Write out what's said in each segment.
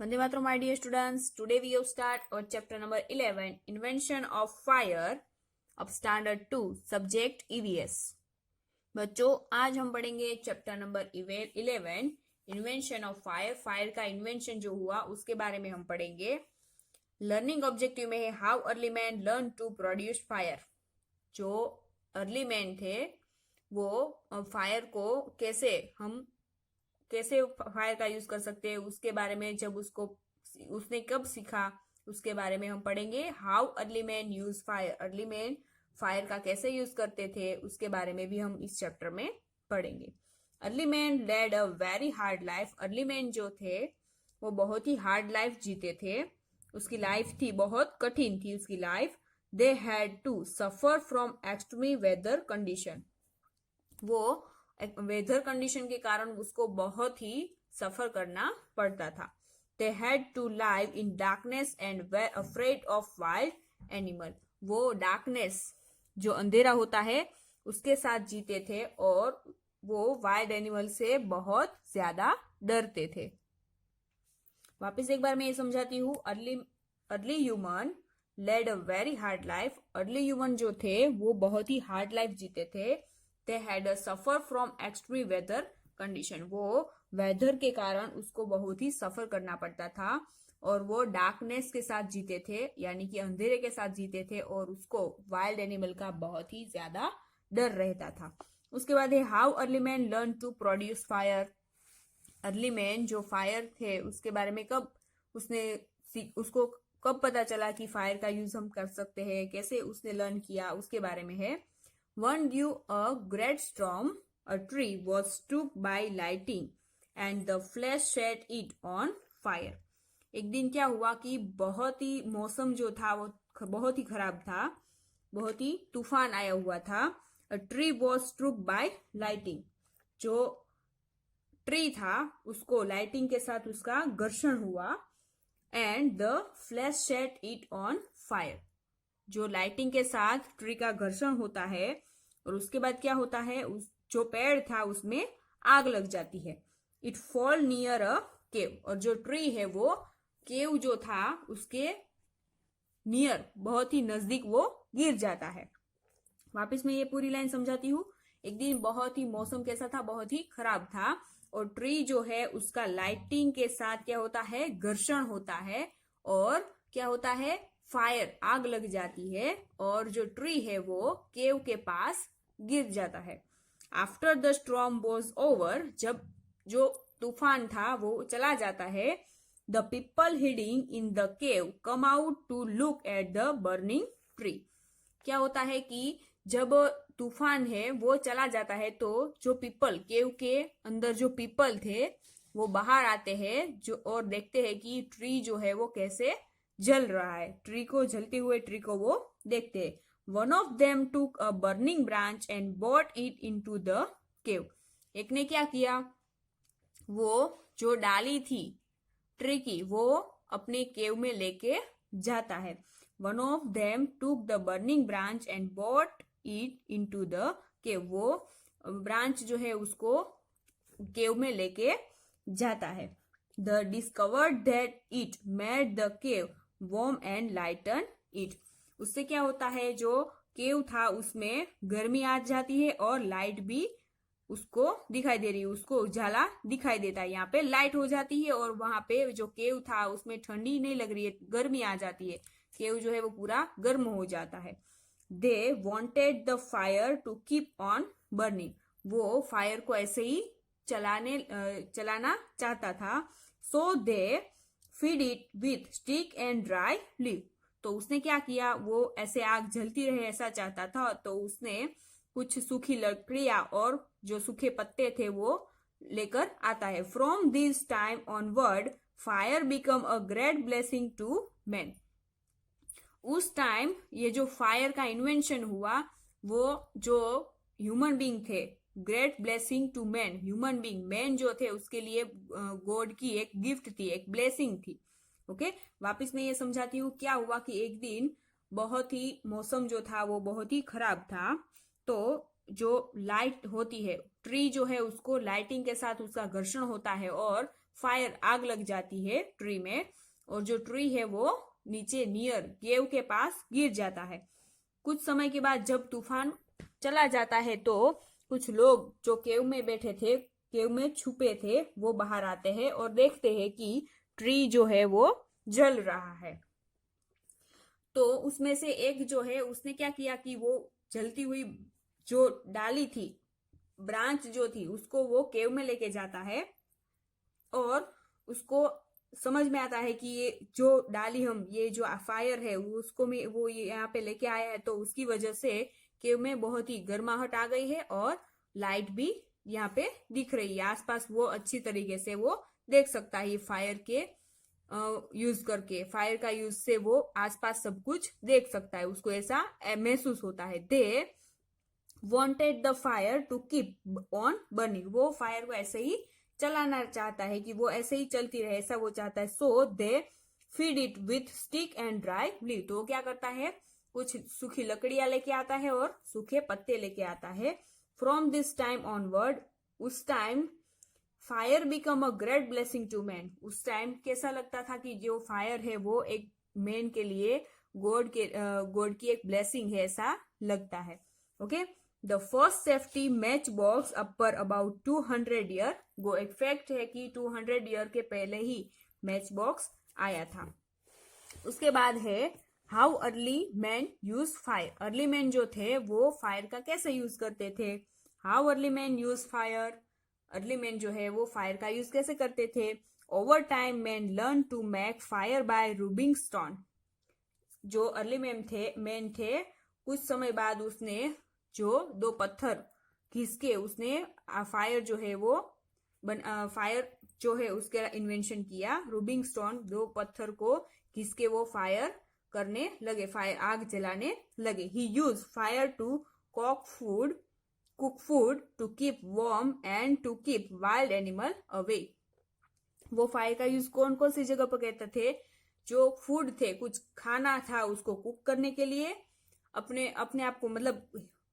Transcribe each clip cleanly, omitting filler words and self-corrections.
Vande Mataram, my dear students. Today we will start our chapter number 11, Invention of Fire of Standard 2, Subject EVS. बच्चों, आज हम पढ़ेंगे chapter number 11, invention of fire. Fire का invention जो हुआ उसके बारे में हम पढ़ेंगे. लर्निंग ऑब्जेक्टिव में है how early man learn to produce fire. जो अर्ली मैन थे वो फायर को कैसे फायर का यूज कर सकते हैं उसके बारे में, जब उसने कब सीखा उसके बारे में हम पढ़ेंगे. How early man use fire, early man fire का कैसे यूज करते थे उसके बारे में भी हम इस चैप्टर में पढ़ेंगे. Early man led a very hard life. Early man जो थे वो बहुत ही हार्ड लाइफ जीते थे. उसकी लाइफ थी बहुत कठिन थी उसकी life. They had to suffer from extreme weather condition. वो वेदर कंडीशन के कारण उसको बहुत ही सफर करना पड़ता था. They had to live in darkness and were afraid of wild animal. वो डार्कनेस जो अंधेरा होता है उसके साथ जीते थे और वो वाइल्ड एनिमल से बहुत ज्यादा डरते थे. वापस एक बार मैं ये समझाती हूँ. Early human led a very hard life. Early human जो थे वो बहुत ही हार्ड लाइफ जीते थे. They had a suffer from extreme weather condition. वो वेदर के कारण उसको बहुत ही सफर करना पड़ता था और वो डार्कनेस के साथ जीते थे, यानी कि अंधेरे के साथ जीते थे और उसको वाइल्ड एनिमल का बहुत ही ज्यादा डर रहता था. उसके बाद है how early man learn to produce fire. Early man जो फायर थे उसके बारे में उसको कब पता चला कि फायर का यूज हम कर सकते हैं, कैसे उसने लर्न किया उसके बारे में है. One due a great storm, a tree was struck by lightning and the flash set it on fire. एक दिन क्या हुआ कि बहुत ही मौसम जो था वो बहुत ही खराब था, बहुत ही तूफान आया हुआ था. A tree was struck by lightning. जो ट्री था उसको लाइटिंग के साथ उसका घर्षण हुआ. And the flash set it on fire. जो लाइटिंग के साथ ट्री का घर्षण होता है और उसके बाद क्या होता है, उस जो पेड़ था उसमें आग लग जाती है. इट फॉल नियर अ केव. और जो ट्री है वो केव जो था उसके नियर बहुत ही नजदीक वो गिर जाता है. वापस मैं ये पूरी लाइन समझाती हूँ. एक दिन बहुत ही मौसम कैसा था, बहुत ही खराब था और ट्री जो है उसका लाइटिंग के साथ क्या होता है, घर्षण होता है और क्या होता है, फायर, आग लग जाती है और जो ट्री है वो केव के पास गिर जाता है. After the storm was over. जब जो तूफान था वो चला जाता है. The people hiding in the cave come out to look at the burning tree. क्या होता है कि जब तूफान है वो चला जाता है तो जो पीपल, केव के अंदर जो पीपल थे वो बाहर आते हैं जो और देखते हैं कि ट्री जो है वो कैसे जल रहा है. ट्री को, जलते हुए ट्री को वो देखते हैं. वन ऑफ देम टूक अ burning branch and bought it into the cave. एक ने क्या किया, वो जो डाली थी ट्री की वो अपने केव में लेके जाता है. One of them took the burning branch and bought it into the cave. वो ब्रांच जो है उसको केव में लेके जाता है. The discovered that it made the cave warm and lighten it. उससे क्या होता है, जो केव था उसमें गर्मी आ जाती है और लाइट भी उसको दिखाई दे रही है, उसको उजाला दिखाई देता है. यहाँ पे लाइट हो जाती है और वहां पे जो केव था उसमें ठंडी नहीं लग रही है, गर्मी आ जाती है. केव जो है वो पूरा गर्म हो जाता है. They wanted the fire to keep on burning. वो फायर को ऐसे ही चलाना चाहता था. So they feed it with stick and dry leave. तो उसने क्या किया, वो ऐसे आग जलती रहे ऐसा चाहता था तो उसने कुछ सूखी लकड़ियां और जो सूखे पत्ते थे वो लेकर आता है. From this time onward fire become a great blessing to man. उस टाइम ये जो फायर का इन्वेंशन हुआ वो जो ह्यूमन बीइंग थे, great blessing to man. Human being, man जो थे उसके लिए गॉड की एक गिफ्ट थी, एक ब्लेसिंग थी. ओके, वापस मैं ये समझाती हूँ. क्या हुआ कि एक दिन बहुत ही मौसम जो था वो बहुत ही खराब था. तो जो लाइट होती है, ट्री जो है उसको लाइटिंग के साथ उसका घर्षण होता है और फायर आग लग जाती है ट्री में, और जो ट्री है वो नीचे नियर केव के पास गिर जाता है। कुछ समय के बाद जब तूफान चला जाता है तो कुछ लोग जो केव में बैठे थे, केव में छुपे थे, वो बाहर आते हैं और देखते हैं कि ट्री जो है वो जल रहा है। तो उसमें से एक जो है उसने क्या किया कि वो जलती हुई जो डाली थी, ब्रांच जो थी, उसको वो केव में लेके जाता है और उसको समझ में आता है कि ये जो डाली हम, ये जो फायर है उसको में वो ये यहाँ पे लेके आया है, तो उसकी वजह से केव में बहुत ही गर्माहट आ गई है और लाइट भी यहाँ पे दिख रही है आसपास। वो अच्छी तरीके से वो देख सकता है फायर के यूज करके, फायर का यूज से वो आसपास सब कुछ देख सकता है, उसको ऐसा महसूस होता है। They wanted the fire to keep on burning, वो फायर को ऐसे ही चलाना चाहता है कि वो ऐसे ही चलती रहे, ऐसा वो चाहता है। So they feed it with stick and dry leaf, तो वो क्या करता है, कुछ सूखी लकड़ियां लेके आता है और सूखे पत्ते लेके आता है। फ्रॉम दिस टाइम ऑनवर्ड, उस time fire become a great blessing to man, उस टाइम कैसा लगता था कि जो फायर है वो एक मैन के लिए गॉड की एक ब्लेसिंग है, ऐसा लगता है। Okay, the first safety match box upper about 200 year, वो एक फैक्ट है कि 200 ईयर के पहले ही मैच बॉक्स आया था। उसके बाद है how early man use fire, early man जो थे वो फायर का कैसे यूज करते थे। How early man use fire, early man जो है वो फायर का यूज कैसे करते थे। Over time man learn to make fire by rubbing stone, जो अर्ली मैन थे कुछ समय बाद उसने जो दो पत्थर घिस के उसने फायर जो है वो फायर जो है उसका इन्वेंशन किया। रूबिंग स्टोन, दो पत्थर को घिस के वो फायर करने लगे, फायर आग जलाने लगे। He use fire to cook food to keep warm and to keep wild animal away, वो फायर का यूज कौन कौन सी जगह पर करते थे, जो फूड थे, कुछ खाना था, उसको कुक करने के लिए, अपने अपने आप को मतलब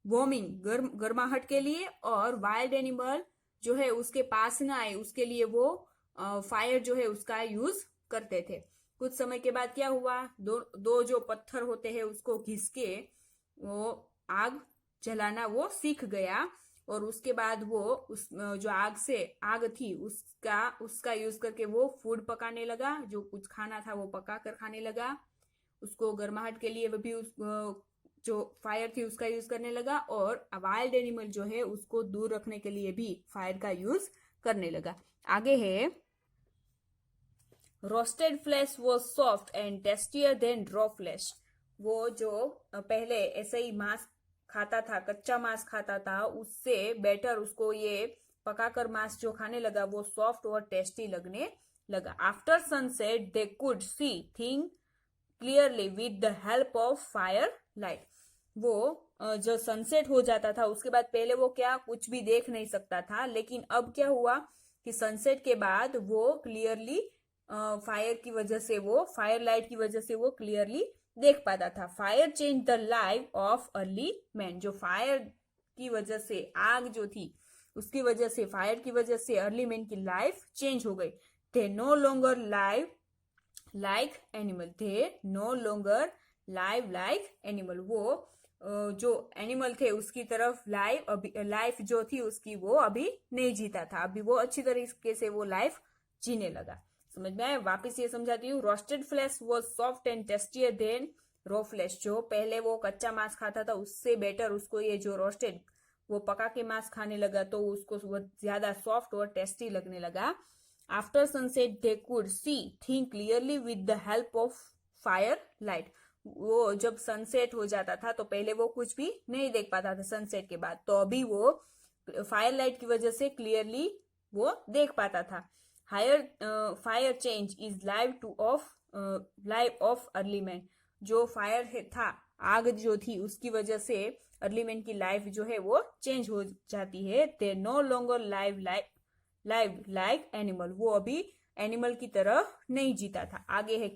वार्मिंग गर्माहट के लिए, और वाइल्ड एनिमल जो है उसके पास ना आए उसके लिए वो फायर जो है उसका यूज करते थे। कुछ समय के बाद क्या हुआ, दो जो पत्थर होते हैं उसको घिस के वो आग जलाना वो सीख गया, और उसके बाद वो उस जो आग थी उसका यूज करके वो फूड पकाने लगा, जो कुछ खाना था वो पका कर खाने लगा, उसको गर्माहट के लिए वो भी जो फायर थी उसका यूज करने लगा, और वाइल्ड एनिमल जो है उसको दूर रखने के लिए भी फायर का यूज करने लगा। आगे है roasted flesh was soft and tastier than raw flesh, वो जो पहले ऐसे ही मांस खाता था, कच्चा मांस खाता था, उससे बेटर उसको ये पकाकर मांस जो खाने लगा वो सॉफ्ट और टेस्टी लगने लगा। After sunset they could see thing clearly with the help of fire light, वो जो सनसेट हो जाता था उसके बाद, पहले वो क्या कुछ भी देख नहीं सकता था, लेकिन अब क्या हुआ कि सनसेट के बाद वो क्लियरली फायर की वजह से, वो फायर लाइट की वजह से वो क्लियरली देख पाता था। Fire change the life of early man, जो फायर की वजह से, आग जो थी उसकी वजह से, फायर की वजह से अर्ली मैन की लाइफ चेंज हो गई। They know longer live like animal, they know longer live like animal, वो जो एनिमल थे उसकी तरफ लाइफ जो थी उसकी वो अभी नहीं जीता था, अभी वो अच्छी तरीके से वो लाइफ जीने लगा। समझ में आया? वापिस ये समझाती हूँ। Roasted flesh was soft and tastier than raw flesh, जो पहले वो कच्चा मांस खाता था उससे बेटर उसको ये जो रोस्टेड वो पका के मांस खाने लगा, तो उसको वो ज्यादा सॉफ्ट और टेस्टी लगने लगा। After sunset they could see think clearly with the help of fire light, वो जब सनसेट हो जाता था तो पहले वो कुछ भी नहीं देख पाता था सनसेट के बाद, तो अभी वो फायर लाइट की वजह से क्लियरली वो देख पाता था। हायर fire change is life of early man, जो फायर था, आग जो थी उसकी वजह से अर्ली मैन की लाइफ जो है वो चेंज हो जाती है। They know longer live like animal, वो अभी एनिमल की तरह नहीं जीता था। आगे है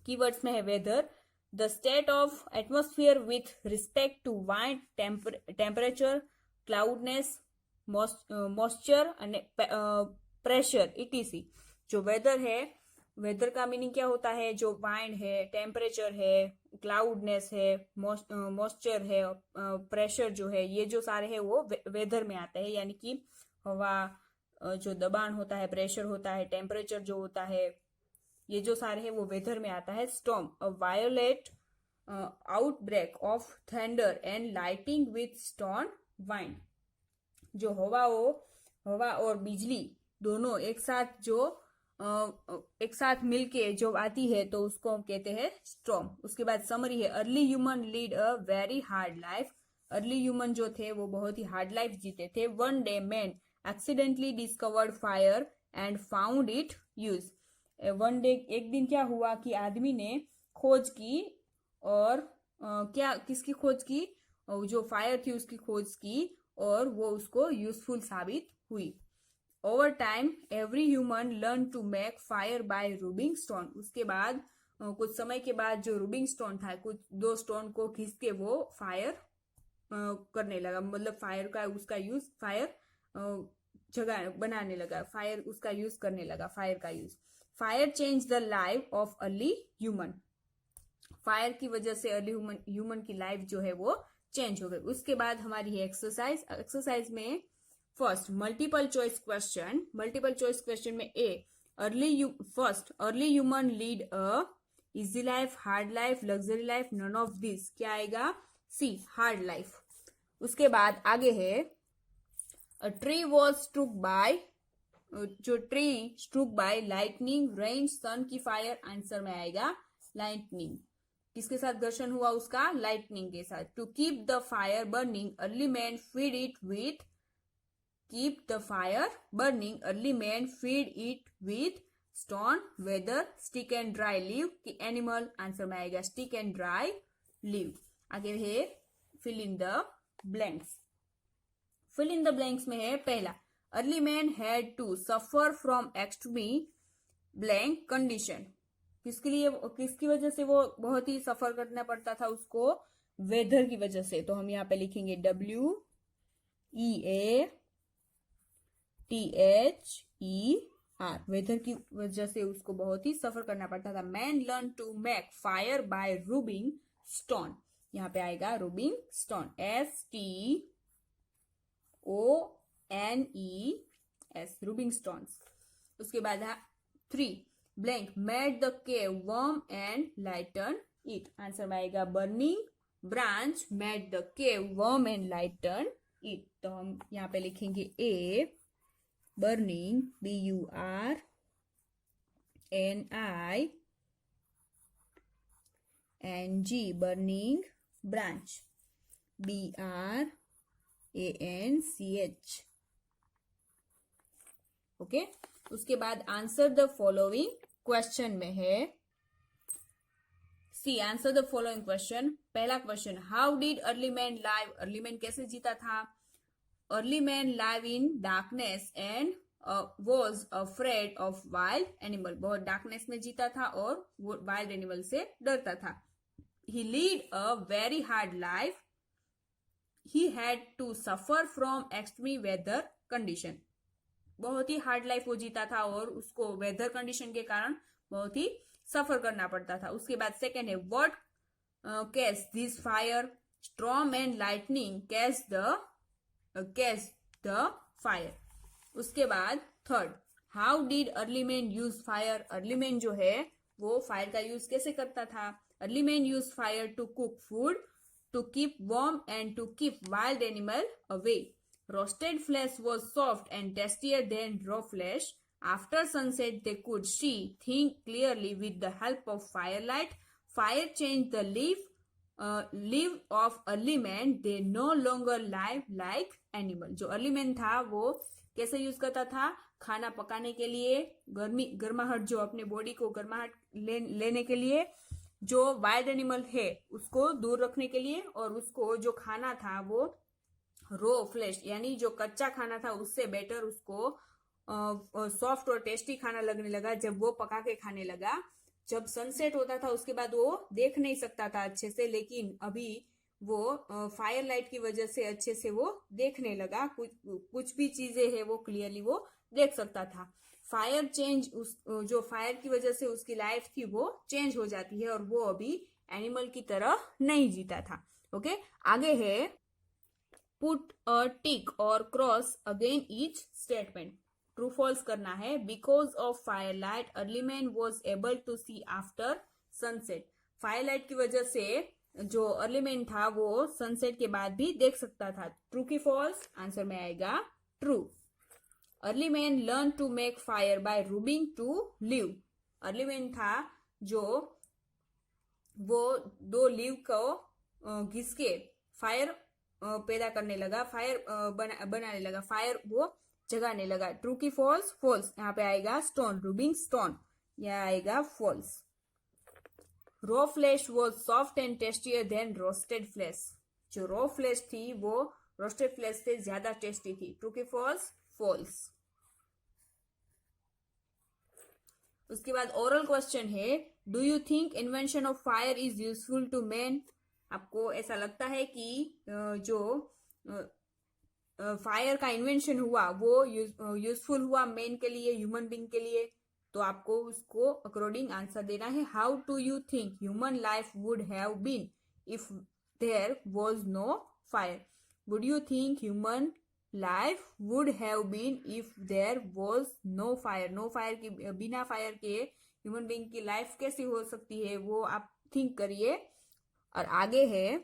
कीवर्ड्स में है weather, the state of atmosphere with respect to wind, temperature, cloudiness, moisture અને प्रेशर etc। जो वेदर है, वेदर का मीनिंग क्या होता है, जो वाइंड है, टेम्परेचर है, क्लाउडनेस है, मॉइस्चर है, प्रेशर जो है, ये जो सारे है वो वेदर में आता है। यानी कि हवा, जो दबाण होता है, प्रेशर होता है, टेम्परेचर जो होता है, ये जो सारे है वो वेदर में आता है। Storm, a violet outbreak of thunder and lighting with storm wind. जो हवा और बिजली दोनों एक साथ मिलके जो आती है तो उसको हम कहते हैं स्टॉर्म। उसके बाद समरी है, early human lead a very hard life. Early human जो थे वो बहुत ही हार्ड लाइफ जीते थे। One day man accidentally discovered fire and found it use. One day, एक दिन क्या हुआ कि आदमी ने खोज की, और क्या किसकी खोज की, जो फायर थी उसकी खोज की, और वो उसको यूजफुल साबित हुई। Over time every human learn to make fire by rubbing stone. उसके बाद कुछ समय के बाद जो रूबिंग स्टोन था, कुछ 2 स्टोन को घिस के वो फायर करने लगा, मतलब फायर का उसका यूज, फायर जगह बनाने लगा, फायर उसका यूज करने लगा, फायर का use. Fire change the life of early human. Fire की वजह से अर्ली ह्यूमन की लाइफ जो है वो चेंज हो गई। उसके बाद हमारी है एक्सरसाइज। एक्सरसाइज में first multiple choice question. Multiple choice question में A, early human lead a easy life, hard life, luxury life, none of this. क्या आएगा, सी, हार्ड लाइफ। उसके बाद आगे है, a tree was struck by, जो tree struck by lightning, rain, sun की fire. Answer में आएगा लाइटनिंग। किसके साथ घर्षण हुआ उसका, लाइटनिंग के साथ। To keep the fire burning early man feed it with, keep the fire burning early man feed it with stone, weather, stick and dry leave की एनिमल। आंसर में आएगा स्टिक एंड ड्राई लीव। आगे है fill in the blanks. Fill in the blanks में है पहला, early man had to suffer from extreme blank condition. किसके लिए, किसकी वजह से वो बहुत ही सफर करना पड़ता था उसको, वेदर की वजह से। तो हम यहाँ पे लिखेंगे WEATHER, वेदर की वजह से उसको बहुत ही सफर करना पड़ता था। Man learn to make fire by rubbing stone. यहाँ पे आएगा rubbing stone, STONES, rubbing stones. उसके बाद 3 blank, made the cave warm and lighten it. Answer में आएगा burning branch made the cave warm and lighten it. तो हम यहाँ पे लिखेंगे A, burning, BURNING, burning, branch, BRANCH। Okay. उसके बाद आंसर द फॉलोइंग क्वेश्चन में है, C, answer the following question. पहला question, how did early man live, early man कैसे जीता था। Early man live in darkness and was afraid of wild animal. बहुत darkness में जीता था और वो वाइल्ड एनिमल से डरता था। He lead a very hard life, he had to suffer from extreme weather condition. बहुत ही हार्ड लाइफ वो जीता था और उसको वेदर कंडीशन के कारण बहुत ही सफर करना पड़ता था। उसके बाद सेकेंड है, what catch this fire, storm and lightning catch the fire. उसके बाद third, how did early man use fire, early man जो है वो फायर का यूज कैसे करता था। Early man use fire to cook food, to keep warm and to keep wild animal away. Roasted flesh was soft and tastier than raw flesh. After sunset, they could see, think clearly with the help of firelight. Fire changed the live of early man. They no longer live like animal. जो early man था वो कैसे use करता था, खाना पकाने के लिए, गर्माहट, जो अपने बॉडी को गर्माहट लेने के लिए, जो वाइल्ड एनिमल है उसको दूर रखने के लिए, और उसको जो खाना था वो रो फ्लेश यानी जो कच्चा खाना था उससे बेटर उसको सॉफ्ट और टेस्टी खाना लगने लगा जब वो पका के खाने लगा। जब सनसेट होता था उसके बाद वो देख नहीं सकता था अच्छे से, लेकिन अभी वो फायर लाइट की वजह से अच्छे से वो देखने लगा, कुछ भी चीजें है वो क्लियरली वो देख सकता था। फायर चेंज, उस जो फायर की वजह से उसकी लाइफ थी वो चेंज हो जाती है और वो अभी एनिमल की तरह नहीं जीता था। ओके, आगे है पुट अ टिक और cross again each statement. True false करना है। Because of fire light early man was able to see after sunset. Fire light की वजह से जो अर्ली मैन था वो सनसेट के बाद भी देख सकता था। ट्रू की फॉल्स? आंसर में आएगा true. Early man learn to make fire by rubbing to live. Early man था जो वो 2 लीव को घिस के फायर पैदा करने लगा, फायर बनाने लगा, फायर वो जगाने लगा। ट्रू की फॉल्स? फॉल्स। यहाँ पे आएगा स्टोन, रूबिंग स्टोन, यह आएगा false. Raw flesh was soft and tastier than roasted flesh. जो रॉ फ्लैश थी वो रोस्टेड फ्लैश से ज्यादा टेस्टी थी। ट्रू की फॉल्स? फॉल्स। उसके बाद ओरल क्वेश्चन है, do you think invention of fire is useful to man? आपको ऐसा लगता है कि जो फायर का इन्वेंशन हुआ वो यूजफुल हुआ मैन के लिए, ह्यूमन बीइंग के लिए? तो आपको उसको अकॉर्डिंग आंसर देना है। How do you think human life would have been if there was no fire? Would you think human life would have been if there was no fire? No fire की, बिना fire के human being की life कैसी हो सकती है, वो आप थिंक करिए। और आगे है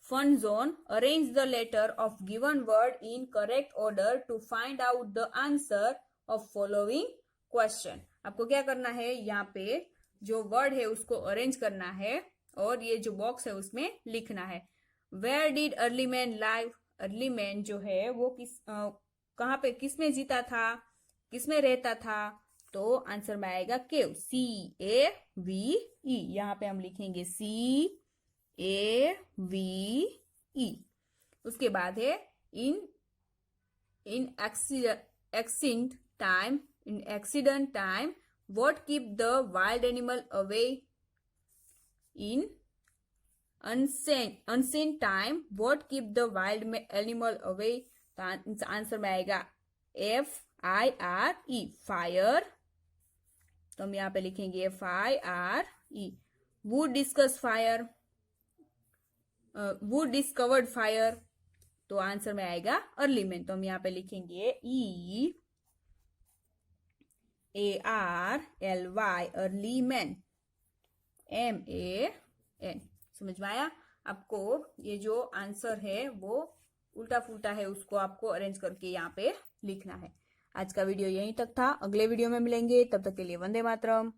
fun zone. Arrange the letter of given word in correct order to find out the answer of following question. आपको क्या करना है, यहाँ पे जो वर्ड है उसको अरेंज करना है और ये जो बॉक्स है उसमें लिखना है। Where did early man live? Early man जो है वो कहाँ पे, किस में जीता था, किस में रहता था? तो आंसर में आएगा केव, CAVE। यहाँ पे हम लिखेंगे CAVE। उसके बाद है इन accident time what keep the wild animal away? In unseen time what keep the wild animal away? तो आंसर में आएगा FIRE, फायर। तो हम यहाँ पे लिखेंगे FIRE। Who discuss fire? Who discovered fire? तो आंसर में आएगा अर्ली मैन। तो हम यहाँ पे लिखेंगे EARLY, अर्ली मैन, MAN। समझ में आया? आपको ये जो आंसर है वो उल्टा फुल्टा है, उसको आपको अरेंज करके यहाँ पे लिखना है। आज का वीडियो यहीं तक था। अगले वीडियो में मिलेंगे, तब तक के लिए वंदे मातरम।